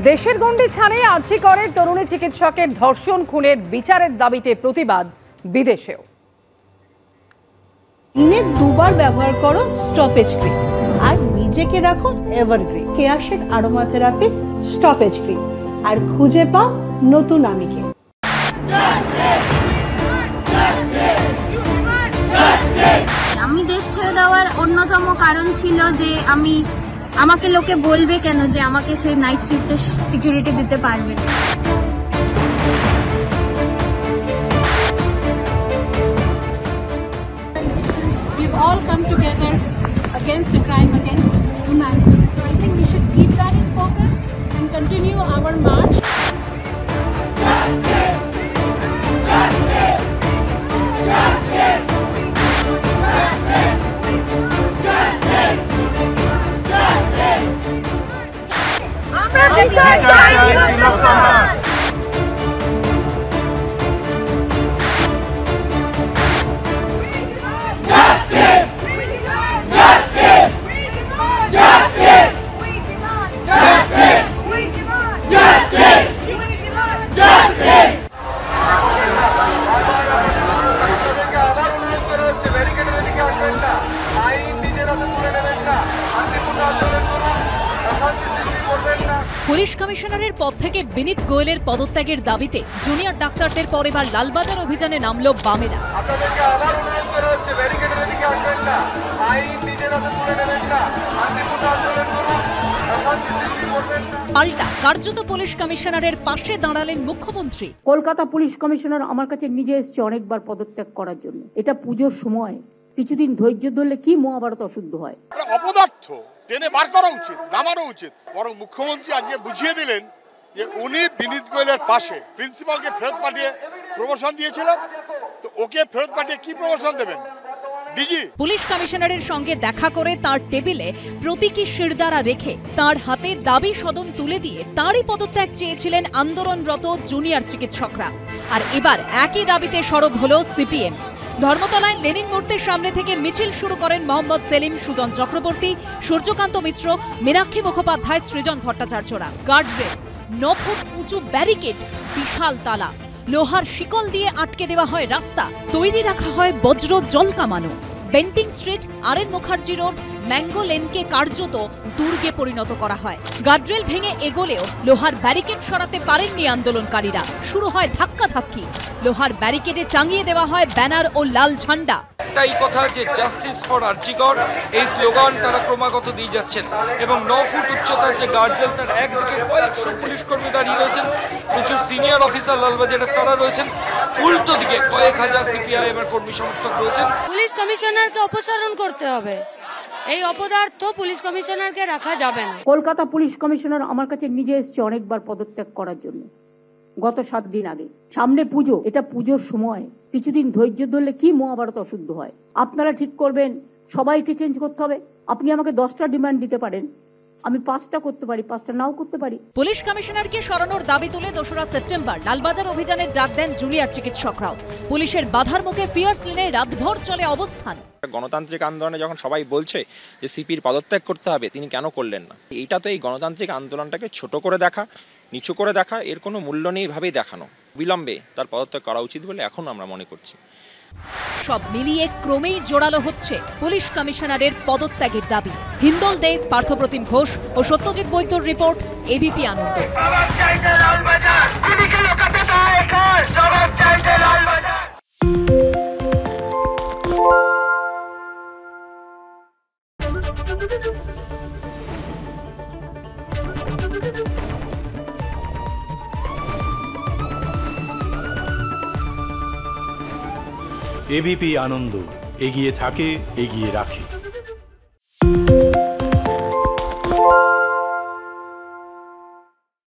দেশের গণ্ডি ছাড়িয়ে আর্জি করে তরুণী চিকিৎসকের ধর্ষণ খুনের বিচারের দাবিতে প্রতিবাদ বিদেশেও। দিনে দুবার ব্যবহার করো স্টপেজ ক্রিম আর নিজেকে রাখো evergreen Keya Seth aroma therapy stoppage cream আর খুঁজে পাও নতুন আমিকে। আমি দেশ ছেড়ে দেওয়ার অন্যতম কারণ ছিল যে আমাকে লোকে বলবে কেন যে আমাকে সেই নাইট শিফটে সিকিউরিটি দিতে পারবে। We've all come together against a crime against humanity. So I think we should keep that in focus and continue our march. Police কমিশনারের পদ থেকে বিনীত গোয়েলের পদত্যাগের দাবিতে জুনিয়র ডাক্তারদের পর এবার লালবাজার অভিযানে নামল বামেরা। পাল্টা কার্যত পুলিশ কমিশনারের পাশে দাঁড়ালেন মুখ্যমন্ত্রী। কলকাতা পুলিশ কমিশনার আমার কাছে নিজে এসেছে অনেকবার পদত্যাগ করার জন্য। এটা পুজোর সময় কিছুদিন ধৈর্য ধরলে কি মহাভারত অশুদ্ধ হয়। অপদার্থ টেনে বার করা উচিত, নামানো উচিত। বরং মুখ্যমন্ত্রী আজকে বুঝিয়ে দিলেন যে উনি বিনীত গোয়েলের পাশে। প্রিন্সিপালকে ফেরত পাঠিয়ে প্রমোশন দিয়েছিলেন, তো ওকে ফেরত পাঠিয়ে কি প্রমোশন দেবেন? ডিজি। পুলিশ কমিশনারের সঙ্গে দেখা করে তার টেবিলে প্রতীকী শিরদাঁড়া রেখে তার হাতে দাবি সদন তুলে দিয়ে তারই পদত্যাগ চেয়েছিলেন আন্দোলনরত জুনিয়র চিকিৎসকরা। আর এবার একই দাবিতে সরব হলো সিপিএম। ধর্মতলায় লেনিন মূর্তির সামনে থেকে মিছিল শুরু করেন মোহাম্মদ সেলিম, সুজন চক্রবর্তী, সূর্যকান্ত মিশ্র, মীনাক্ষী মুখোপাধ্যায়, সৃজন ভট্টাচার্যরা। গার্ডরেল, 9 ফুট উঁচু ব্যারিকেড, বিশাল তালা, লোহার শিকল দিয়ে আটকে দেওয়া হয় রাস্তা, তৈরি রাখা হয় বজ্র জল কামানো। Bentinck Street, RN Mukherjee road, Mango লেনকে কার্যত দুর্গে পরিণত করা হয়। গার্ডরেল ভেঙে এগোলেও লোহার ব্যারিকেড সরাতে পারেননি আন্দোলনকারীরা। শুরু হয় ধাক্কাধাক্কি। লোহার ব্যারিকেডে টাঙিয়ে দেওয়া হয় ব্যানার ও লাল ঝান্ডা। একটাই কথা যে জাস্টিস ফর আর্জিকর, এই স্লোগান তারা ক্রমাগত দিয়ে যাচ্ছেন। এবং 9 ফুট উচ্চতার যে গার্ডরেল, তার একদিকে কয়েকশো পুলিশ কর্মী দাঁড়িয়ে রয়েছেন, প্রচুর সিনিয়র অফিসার লালবাজারের তারা রয়েছেন, উল্টো দিকে কয়েক হাজার সিপিআইএম এর কর্মী সমর্থক রয়েছেন। পুলিশ কমিশনারকে অপসারণ করতে হবে। এই অপদার্থ পুলিশ কমিশনারকে রাখা যাবে না। কলকাতা পুলিশ কমিশনার আমার কাছে নিজে এসেছে অনেকবার পদত্যাগ করার জন্য। গত 7 দিন আগে। সামনে পুজো, এটা পুজোর সময় কিছুদিন ধৈর্য ধরলে কি মহাভারত অশুদ্ধ হয়। আপনারা ঠিক করবেন সবাইকে চেঞ্জ করতে হবে। আপনি আমাকে 10টা ডিমান্ড দিতে পারেন, আমি 5টা করতে পারি, 5টা নাও করতে পারি। পুলিশ কমিশনারকে সরানোর দাবি তুলে 2রা সেপ্টেম্বর লালবাজার অভিযানের ডাক দেন জুনিয়র চিকিৎসকরাও। পুলিশের বাধার মুখে ফিয়ার্স লেনে রাতভর চলে অবস্থান। গণতান্ত্রিক আন্দোলনে যখন সবাই বলছে যে সিপির পদত্যাগ করতে হবে, তিনি কেন করলেন না? এইটা তো এই গণতান্ত্রিক আন্দোলনটাকে ছোট করে দেখা, নিচু করে দেখা, এর কোনো মূল্য নেই ভাবেই দেখানো। বিলম্বে তার পদত্যাগ করা উচিত বলে এখন আমরা মনে করছি। সব মিলিয়ে ক্রমেই জোরালো হচ্ছে পুলিশ কমিশনারের পদত্যাগের দাবি। হিন্দল দে, পার্থপ্রতিম ঘোষ ও সত্যজিৎ বৈদ্যর রিপোর্ট, এবিপি আনন্দ। এবিপি আনন্দ, এগিয়ে থাকে, এগিয়ে রাখে।